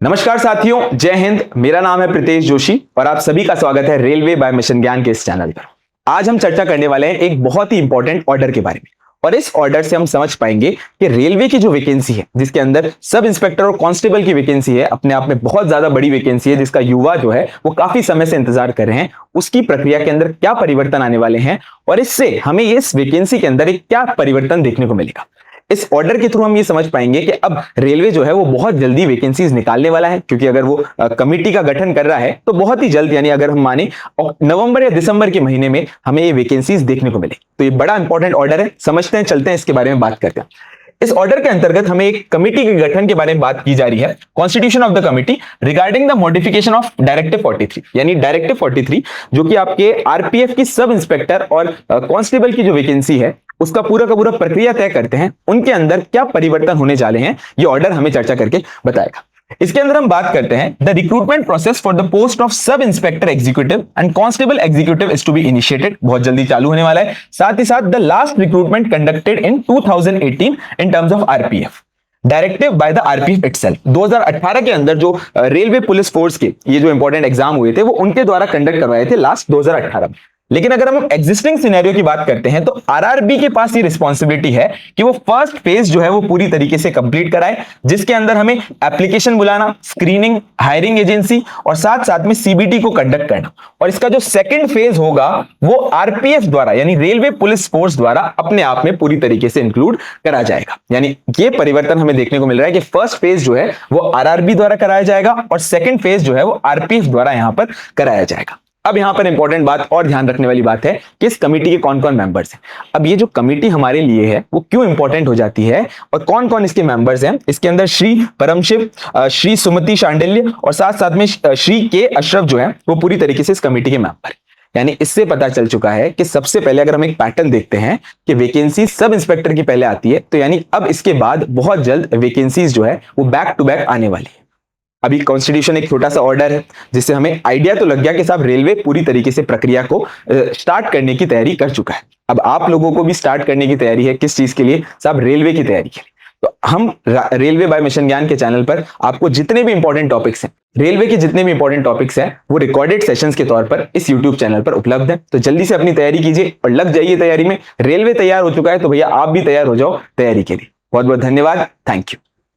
नमस्कार साथियों, जय हिंद। मेरा नाम है प्रीतेश जोशी और आप सभी का स्वागत है रेलवे बाय मिशन ज्ञान के इस चैनल पर। आज हम चर्चा करने वाले हैं एक बहुत ही इंपॉर्टेंट ऑर्डर के बारे में और इस ऑर्डर से हम समझ पाएंगे कि रेलवे की जो वैकेंसी है, जिसके अंदर सब इंस्पेक्टर और कांस्टेबल की वैकेंसी है, अपने आप में बहुत ज्यादा बड़ी वैकेंसी है, जिसका युवा जो है वो काफी समय से इंतजार कर रहे हैं, उसकी प्रक्रिया के अंदर क्या परिवर्तन आने वाले हैं और इससे हमें इस वैकेंसी के अंदर एक क्या परिवर्तन देखने को मिलेगा। इस ऑर्डर के थ्रू हम ये समझ पाएंगे कि अब रेलवे जो है वो बहुत जल्दी वैकेंसीज निकालने वाला है, क्योंकि अगर वो कमिटी का गठन कर रहा है तो बहुत ही जल्द, यानी अगर हम माने नवंबर या दिसंबर के महीने में हमें ये वैकेंसीज देखने को मिले। तो ये बड़ा इंपॉर्टेंट ऑर्डर है, समझते हैं, चलते हैं इसके बारे में बात करते हैं। इस ऑर्डर के अंतर्गत हमें एक कमेटी के गठन के बारे में बात की जा रही है, constitution of the committee regarding the modification of directive 43, यानी डायरेक्टिव 43 जो कि आपके आरपीएफ की सब इंस्पेक्टर और कांस्टेबल की जो वैकेंसी है उसका पूरा का पूरा प्रक्रिया तय करते हैं, उनके अंदर क्या परिवर्तन होने जा रहे हैं, ये ऑर्डर हमें चर्चा करके बताएगा। इसके अंदर हम बात करते हैं the recruitment process for the post of sub inspector executive and constable executive is to be initiated, बहुत जल्दी चालू होने वाला है। साथ ही साथ the last recruitment conducted in 2018 in terms of RPF directive by the RPF itself. 2018 के अंदर जो रेलवे पुलिस फोर्स के ये जो इंपॉर्टेंट एग्जाम हुए थे वो उनके द्वारा कंडक्ट करवाए थे लास्ट 2018 में। लेकिन अगर हम एग्जिस्टिंग सिनेरियो की बात करते हैं तो आरआरबी के पास ये रिस्पॉन्सिबिलिटी है कि वो फर्स्ट फेज जो है वो पूरी तरीके से कंप्लीट कराए, जिसके अंदर हमें एप्लीकेशन बुलाना, स्क्रीनिंग, हायरिंग एजेंसी और साथ साथ में सीबीटी को कंडक्ट करना। और इसका जो सेकंड फेज होगा वो आरपीएफ द्वारा, यानी रेलवे पुलिस फोर्स द्वारा अपने आप में पूरी तरीके से इंक्लूड करा जाएगा। यानी ये परिवर्तन हमें देखने को मिल रहा है कि फर्स्ट फेज जो है वो आरआरबी द्वारा कराया जाएगा और सेकंड फेज जो है वो आरपीएफ द्वारा यहां पर कराया जाएगा। अब यहां पर इंपॉर्टेंट बात और ध्यान रखने वाली बात है कि इस कमेटी के कौन कौन मेंबर्स हैं। अब ये जो कमेटी हमारे लिए है वो क्यों इंपॉर्टेंट हो जाती है और कौन कौन इसके मेंबर्स हैं। इसके अंदर श्री परमशिव, श्री सुमति शांडिल्य और साथ साथ में श्री के अशरफ जो है वो पूरी तरीके से इस कमेटी के मेंबर। यानी इससे पता चल चुका है कि सबसे पहले अगर हम एक पैटर्न देखते हैं कि वैकेंसी सब इंस्पेक्टर की पहले आती है, तो यानी अब इसके बाद बहुत जल्द वैकेंसीज जो है वो बैक टू बैक आने वाली है। अभी कॉन्स्टिट्यूशन एक छोटा सा ऑर्डर है जिससे हमें आइडिया तो लग गया कि साहब रेलवे पूरी तरीके से प्रक्रिया को स्टार्ट करने की तैयारी कर चुका है। अब आप लोगों को भी स्टार्ट करने की तैयारी है, किस चीज के लिए साहब? रेलवे की तैयारी के लिए। तो हम रेलवे बाय मिशन ज्ञान के चैनल पर आपको जितने भी इंपॉर्टेंट टॉपिक्स हैं, रेलवे के जितने भी इंपॉर्टेंट टॉपिक्स हैं, वो रिकॉर्डेड सेशंस के तौर पर इस यूट्यूब चैनल पर उपलब्ध है। तो जल्दी से अपनी तैयारी कीजिए और लग जाइए तैयारी में। रेलवे तैयार हो चुका है तो भैया आप भी तैयार हो जाओ तैयारी के लिए। बहुत बहुत धन्यवाद, थैंक यू।